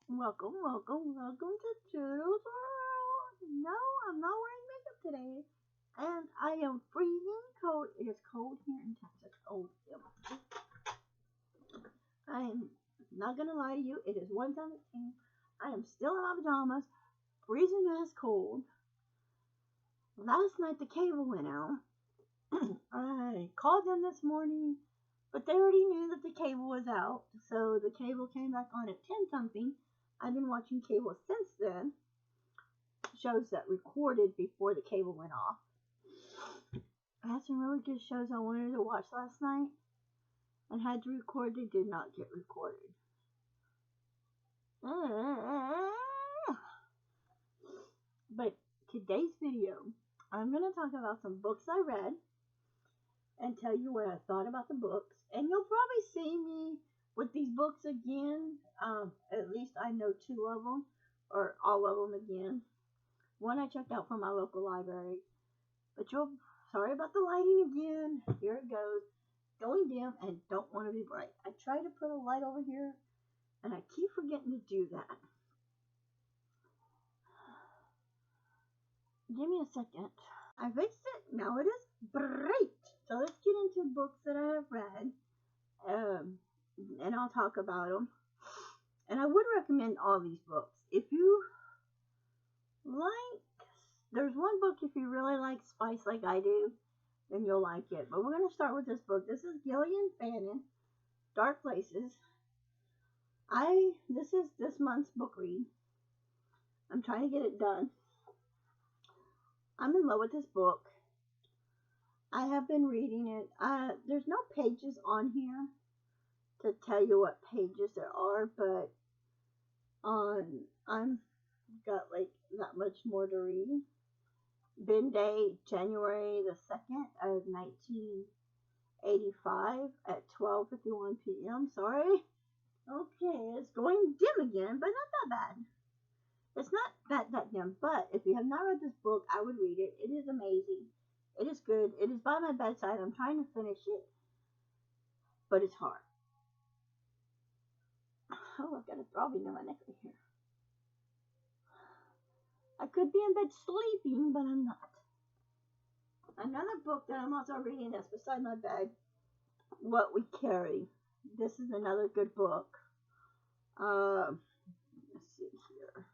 Welcome to Toodles World. No, I'm not wearing makeup today, and I am freezing cold. It is cold here in Texas. Oh, yeah. I am not gonna lie to you. It is 1:17. I am still in my pajamas, freezing ass cold. Last night the cable went out. I called them this morning, but they already knew that the cable was out, so the cable came back on at 10 something. I've been watching cable since then. Shows that recorded before the cable went off. I had some really good shows I wanted to watch last night and had to record. They did not get recorded. But today's video, I'm going to talk about some books I read and tell you what I thought about the books. And you'll probably see me with these books again. At least I know two of them, or all of them again. One I checked out from my local library. But sorry about the lighting again. Here it goes. Going dim and don't want to be bright. I try to put a light over here and I keep forgetting to do that. Give me a second. I fixed it. Now it is bright. So let's get into books that I have read. And I'll talk about them. And I would recommend all these books. If you like, there's one book if you really like spice like I do, then you'll like it. But we're going to start with this book. This is Gillian Fannin, Dark Places. This is this month's book read. I'm trying to get it done. I'm in love with this book. I have been reading it. There's no pages on here to tell you what pages there are, but I'm got like that much more to read. Bin date January the 2nd of 1985 at 12:51 p.m. Sorry. Okay, it's going dim again, but not that bad. It's not that dim, but if you have not read this book, I would read it. It is amazing. It is good. It is by my bedside. I'm trying to finish it, but it's hard. Oh, I've got a throbbing in my neck right here. I could be in bed sleeping, but I'm not. Another book that I'm also reading that's beside my bed, What We Carry. This is another good book. Let's see here.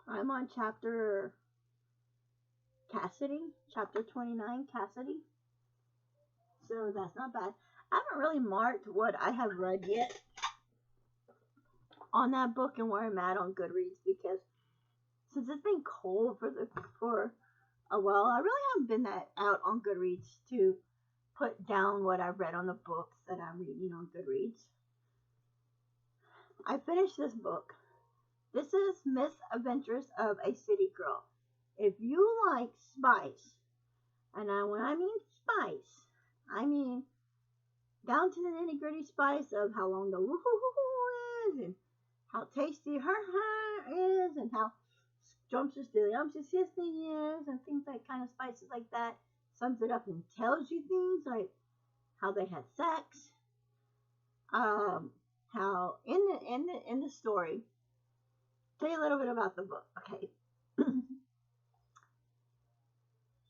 I'm on chapter 29, Cassidy. So that's not bad. I haven't really marked what I have read yet on that book and where I'm at on Goodreads, because since it's been cold for a while, I really haven't been that out on Goodreads to put down what I've read on the books that I'm reading on Goodreads. I finished this book. This is Misadventures of a City Girl. If you like spice, and when I mean spice, I mean down to the nitty gritty spice of how long the woohoo is, and how tasty her is, and how scrumptious the is, and things like kind of spices like that. Sums it up and tells you things like how they had sex, how in the story. Tell you a little bit about the book. Okay.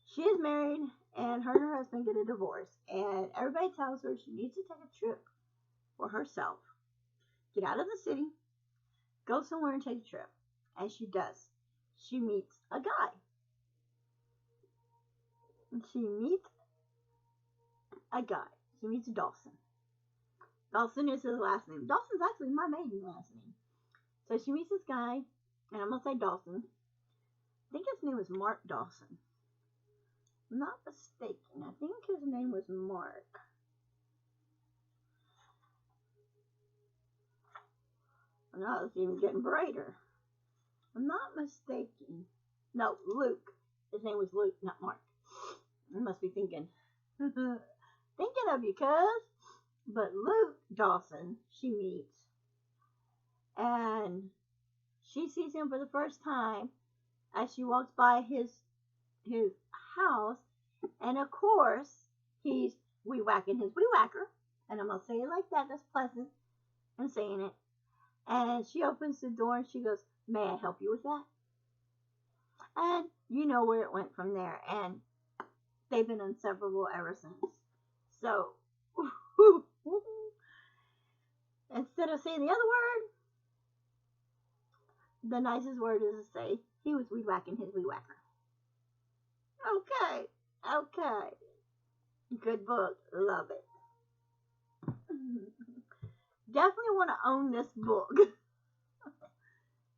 She is married, and her and her husband get a divorce, and everybody tells her she needs to take a trip for herself. Get out of the city, go somewhere and take a trip. And she does. She meets a guy. She meets Dawson. Dawson is his last name. Dawson's actually my maiden last name. So she meets this guy, and I'm going to say Dawson. I think his name was Mark Dawson. I'm not mistaken. I think his name was Mark. Now it's even getting brighter. I'm not mistaken. No, Luke. His name was Luke, not Mark. I must be thinking of you, cuz. But Luke Dawson, she meets. And she sees him for the first time as she walks by his house. And of course, he's wee-whacking his wee-whacker. And I'm going to say it like that. That's pleasant. I'm saying it. And she opens the door and she goes, "May I help you with that?" And you know where it went from there. And they've been inseparable ever since. So, instead of saying the other word, the nicest word is to say, he was weed whacking his weed whacker. Okay. Okay. Good book. Love it. Definitely want to own this book.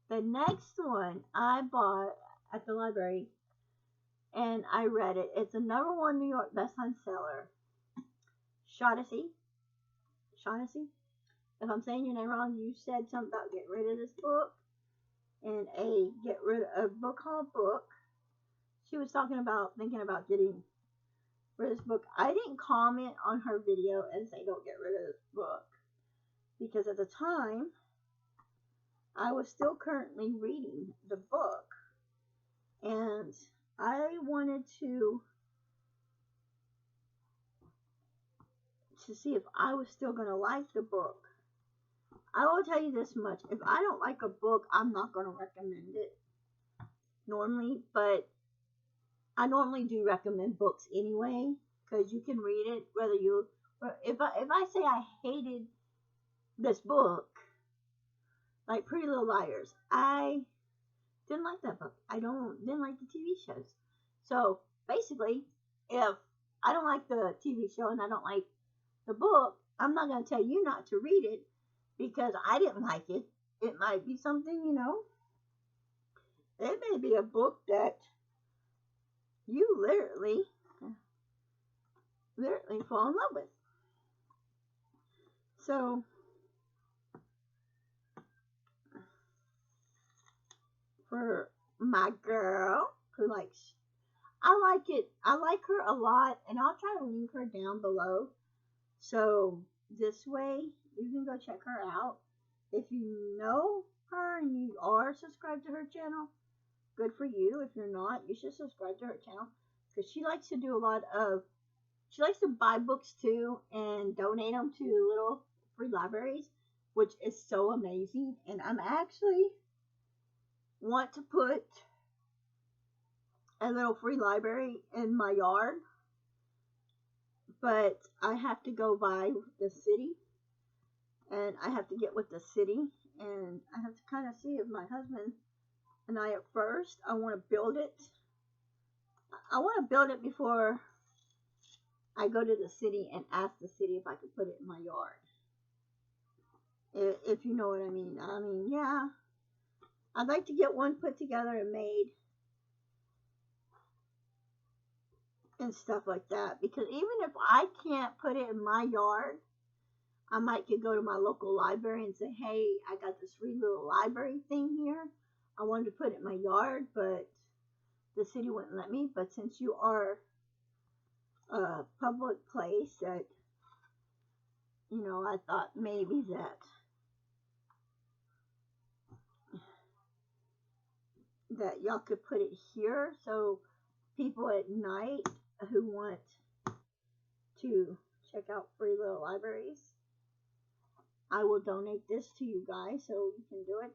The next one I bought at the library and I read it. It's a #1 New York best-selling seller. Shaughnessy. Shaughnessy. If I'm saying your name wrong, you said something about getting rid of this book in a get rid of book haul book. She was talking about thinking about getting rid of this book. I didn't comment on her video and say don't get rid of this book because at the time I was still currently reading the book and I wanted to see if I was still going to like the book. I will tell you this much. If I don't like a book, I'm not going to recommend it normally, but I normally do recommend books anyway because you can read it whether you, if I say I hated this book, like Pretty Little Liars, I didn't like that book. Didn't like the TV shows. So basically, if I don't like the TV show and I don't like the book, I'm not going to tell you not to read it because I didn't like it. It might be something, it may be a book that you literally fall in love with. So, for my girl who likes, I like it. I like her a lot, and I'll try to link her down below. So this way you can go check her out. If you know her and you are subscribed to her channel, good for you. If you're not, you should subscribe to her channel because she likes to do she likes to buy books too and donate them to little free libraries, which is so amazing. And I'm actually want to put a little free library in my yard, but I have to go by the city and I have to get with the city and I have to kind of see if my husband and I at first, I want to build it. I want to build it before I go to the city and ask the city if I could put it in my yard. If you know what I mean. I mean, yeah. I'd like to get one put together and made and stuff like that. Because even if I can't put it in my yard, I might could go to my local library and say, hey, I got this free little library thing here. I wanted to put it in my yard, but the city wouldn't let me. But since you are a public place that, I thought maybe that y'all could put it here so people at night who want to check out free little libraries, I will donate this to you guys so you can do it.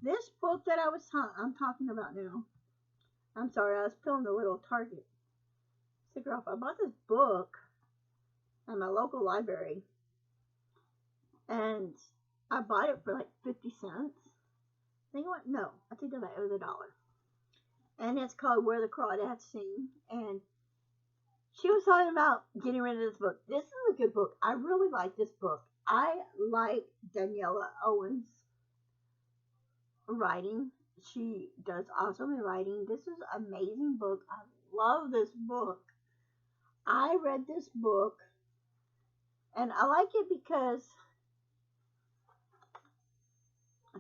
This book that I'm talking about now, I'm sorry, I was peeling the little Target sticker off. I bought this book at my local library and I bought it for like 50 cents. I think what? No, I think it was $1. And it's called Where the Crawdads Sing. And she was talking about getting rid of this book. This is a good book. I really like this book. I like Daniela Owens' writing. She does awesome writing. This is an amazing book. I love this book. I read this book and I like it because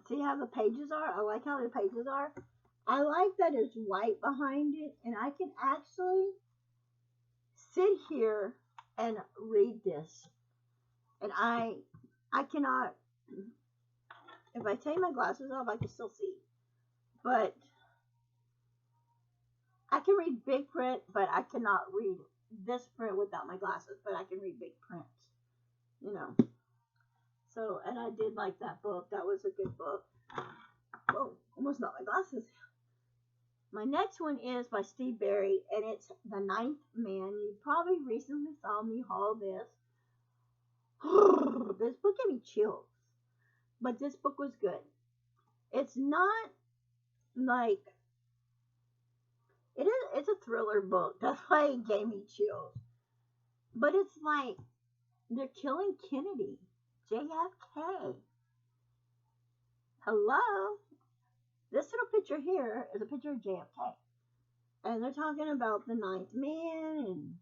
see how the pages are? I like how the pages are. I like that it's white behind it and I can actually sit here and read this. And I cannot, if I take my glasses off, I can still see. But I can read big print, but I cannot read this print without my glasses. But I can read big print. you know. So, and I did like that book. That was a good book. Whoa, almost knocked my glasses. My next one is by Steve Berry, and it's The Ninth Man. You probably recently saw me haul this. This book gave me chills, but this book was good. It's not like it is. It's a thriller book. That's why it gave me chills. But it's like they're killing Kennedy, JFK. Hello. This little picture here is a picture of JFK, and they're talking about the ninth man,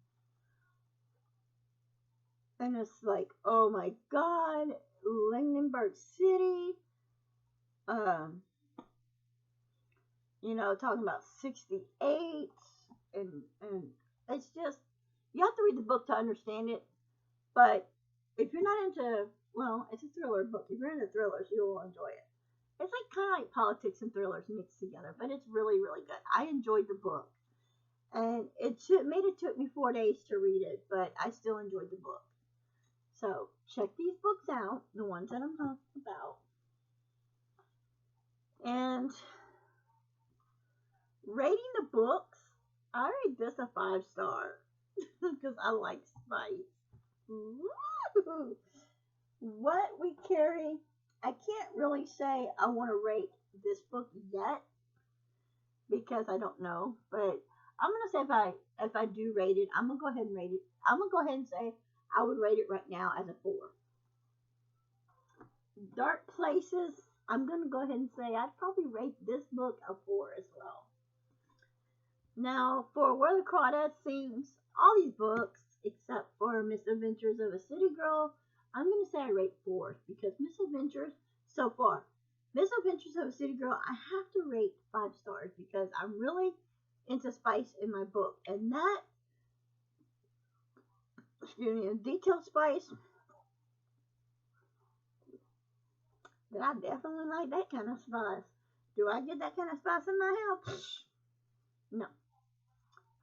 and it's like, oh my God, Lindenberg City. Um, talking about 68, and it's just you have to read the book to understand it. But if you're not into, well, it's a thriller book. If you're into thrillers, you will enjoy it. It's like kind of like politics and thrillers mixed together, but it's really, really good. I enjoyed the book, and it took me 4 days to read it, but I still enjoyed the book. So check these books out, the ones that I'm talking about, and rating the books. I rate this a 5-star because I like spice. Woo! What we carry, I can't really say I want to rate this book yet because I don't know, but I'm gonna say if I do rate it, I'm gonna go ahead and rate it. I'm gonna go ahead and say I would rate it right now as a 4. Dark Places, I'm gonna go ahead and say I'd probably rate this book a 4 as well. Now, for Where the Crawdads Sings, all these books, except for Misadventures of a City Girl, I'm going to say I rate 4 because Misadventures, so far, Misadventures of a City Girl, I have to rate 5 stars because I'm really into spice in my book. And that, detailed spice, that I definitely like that kind of spice. Do I get that kind of spice in my house? No.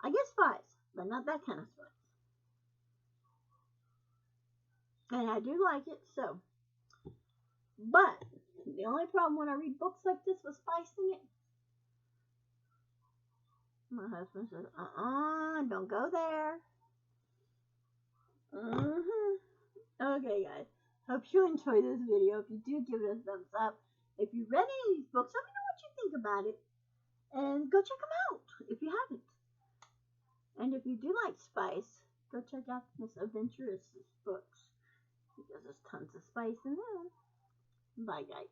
I get spice, but not that kind of spice. And I do like it, so. But the only problem when I read books like this with spice in it, my husband says, don't go there. Okay, guys. Hope you enjoyed this video. If you do, give it a thumbs up. If you read any of these books, let me know what you think about it. And go check them out if you haven't. And if you do like spice, go check out Miss Adventurous books because there's tons of spice in them. Bye, guys.